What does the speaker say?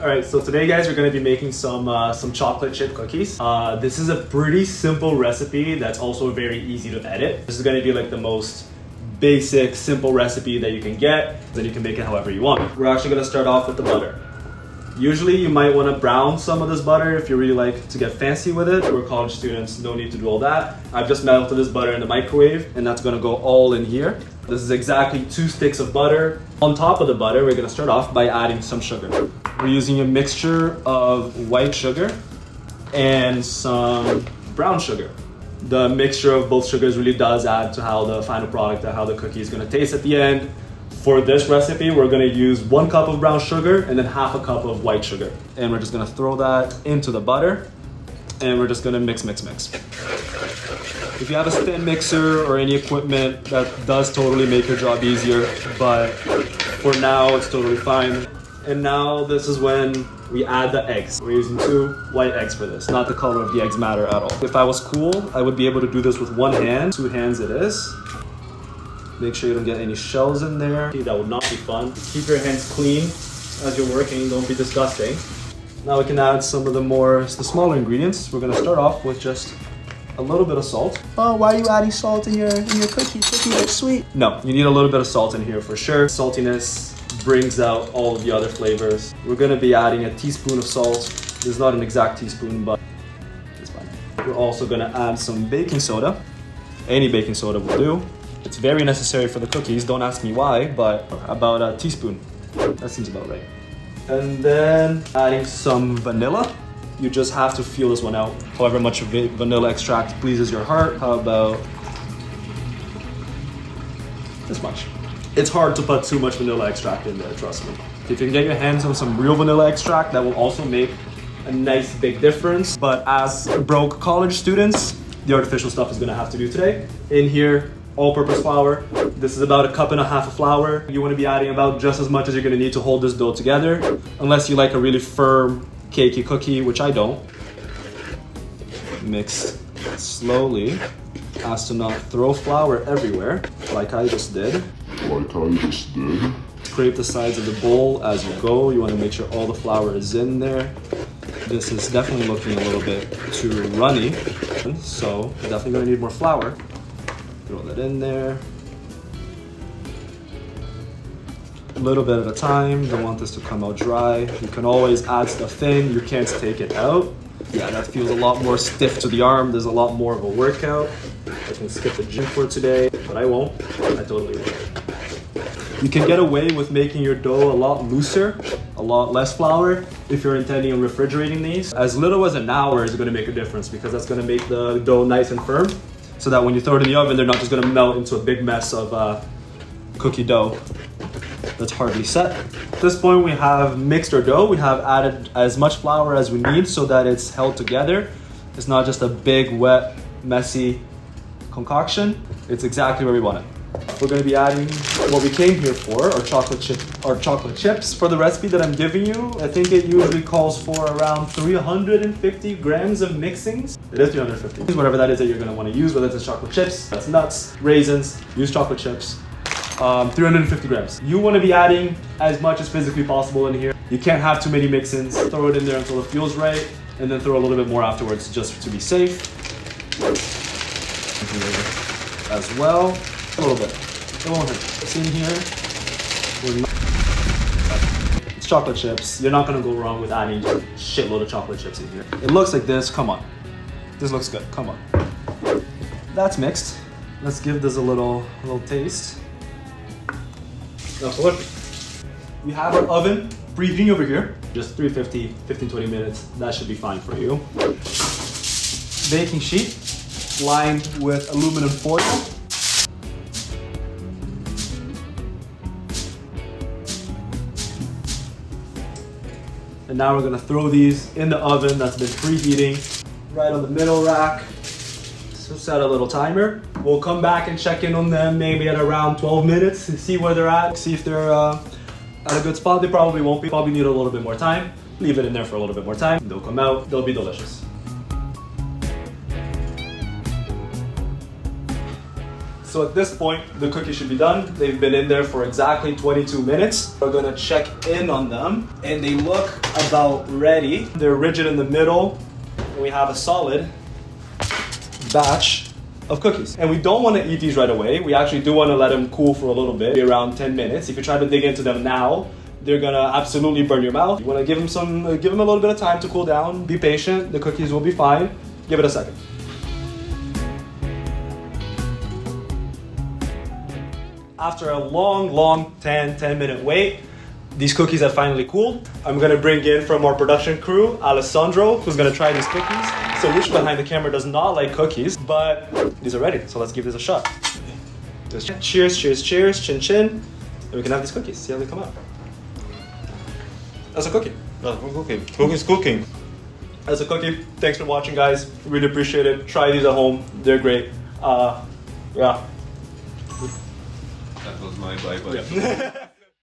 All right, so today guys, we're gonna be making some chocolate chip cookies. This is a pretty simple recipe that's also very easy to edit. This is gonna be like the most basic, simple recipe that you can get. Then you can make it however you want. We're actually gonna start off with the butter. Usually you might wanna brown some of this butter if you really like to get fancy with it. We're college students, no need to do all that. I've just melted this butter in the microwave and that's gonna go all in here. This is exactly 2 sticks of butter. On top of the butter, we're gonna start off by adding some sugar. We're using a mixture of white sugar and some brown sugar. The mixture of both sugars really does add to how the final product, how the cookie is gonna taste at the end. For this recipe, we're gonna use 1 cup of brown sugar and then half a cup of white sugar. And we're just gonna throw that into the butter and we're just gonna mix. If you have a stand mixer or any equipment, that does totally make your job easier, but for now, it's totally fine. And now this is when we add the eggs. We're using 2 white eggs for this. Not the color of the eggs matter at all. If I was cool, I would be able to do this with 1 hand. 2 hands it is. Make sure you don't get any shells in there. That would not be fun. Keep your hands clean as you're working, don't be disgusting. Now we can add some of the smaller ingredients. We're gonna start off with just a little bit of salt. Oh, why are you adding salt in your cookie? Cookie looks sweet. No, you need a little bit of salt in here for sure. Saltiness brings out all of the other flavors. We're gonna be adding a teaspoon of salt. This is not an exact teaspoon, but it's fine. We're also gonna add some baking soda. Any baking soda will do. It's very necessary for the cookies. Don't ask me why, but about a teaspoon. That seems about right. And then adding some vanilla. You just have to feel this one out. However much vanilla extract pleases your heart. How about this much? It's hard to put too much vanilla extract in there, trust me. If you can get your hands on some real vanilla extract, that will also make a nice big difference. But as broke college students, the artificial stuff is gonna have to do today. In here, all-purpose flour. This is about 1.5 cups of flour. You wanna be adding about just as much as you're gonna need to hold this dough together, unless you like a really firm, cakey cookie, which I don't. Mix slowly as to not throw flour everywhere, like I just did. Scrape the sides of the bowl as you go. You want to make sure all the flour is in there. This is definitely looking a little bit too runny, so definitely going to need more flour. Throw that in there. A little bit at a time. Don't want this to come out dry. You can always add stuff in. You can't take it out. Yeah, that feels a lot more stiff to the arm. There's a lot more of a workout. I can skip the gym for today, but I won't. I totally won't. You can get away with making your dough a lot looser, a lot less flour, if you're intending on refrigerating these. As little as an hour is going to make a difference because that's going to make the dough nice and firm, so that when you throw it in the oven, they're not just going to melt into a big mess of cookie dough that's hardly set. At this point, we have mixed our dough. We have added as much flour as we need so that it's held together. It's not just a big, wet, messy concoction. It's exactly where we want it. We're going to be adding what we came here for, our chocolate chips. For the recipe that I'm giving you, I think it usually calls for around 350 grams of mixings. It is 350. Whatever that is that you're going to want to use, whether it's chocolate chips, that's nuts, raisins, use chocolate chips. 350 grams. You want to be adding as much as physically possible in here. You can't have too many mix-ins. Throw it in there until it feels right, and then throw a little bit more afterwards just to be safe. As well. A little bit. It won't hurt. It's in here. It's chocolate chips. You're not gonna go wrong with adding a shitload of chocolate chips in here. It looks like this. Come on. This looks good. Come on. That's mixed. Let's give this a little taste. That's what we have our oven preheating over here. Just 350, 15-20 minutes. That should be fine for you. Baking sheet lined with aluminum foil. And now we're gonna throw these in the oven that's been preheating right on the middle rack. So set a little timer. We'll come back and check in on them maybe at around 12 minutes to see where they're at, see if they're at a good spot. They probably won't be, probably need a little bit more time. Leave it in there for a little bit more time. They'll come out, they'll be delicious. So at this point, the cookies should be done. They've been in there for exactly 22 minutes. We're gonna check in on them, and they look about ready. They're rigid in the middle, and we have a solid batch of cookies. And we don't want to eat these right away. We actually do want to let them cool for a little bit, around 10 minutes. If you try to dig into them now, they're gonna absolutely burn your mouth. You want to give them a little bit of time to cool down. Be patient. The cookies will be fine. Give it a second. After a long 10-minute wait, these cookies have finally cooled. I'm gonna bring in from our production crew, Alessandro, who's gonna try these cookies. So Luch behind the camera does not like cookies, but these are ready. So let's give this a shot. Cheers, cheers, cheers, chin chin. And we can have these cookies, see how they come out. That's a cookie. That's a cookie. Cookie's cooking. That's a cookie. Thanks for watching, guys. Really appreciate it. Try these at home. They're great. Yeah. That was my bye-bye. Yeah.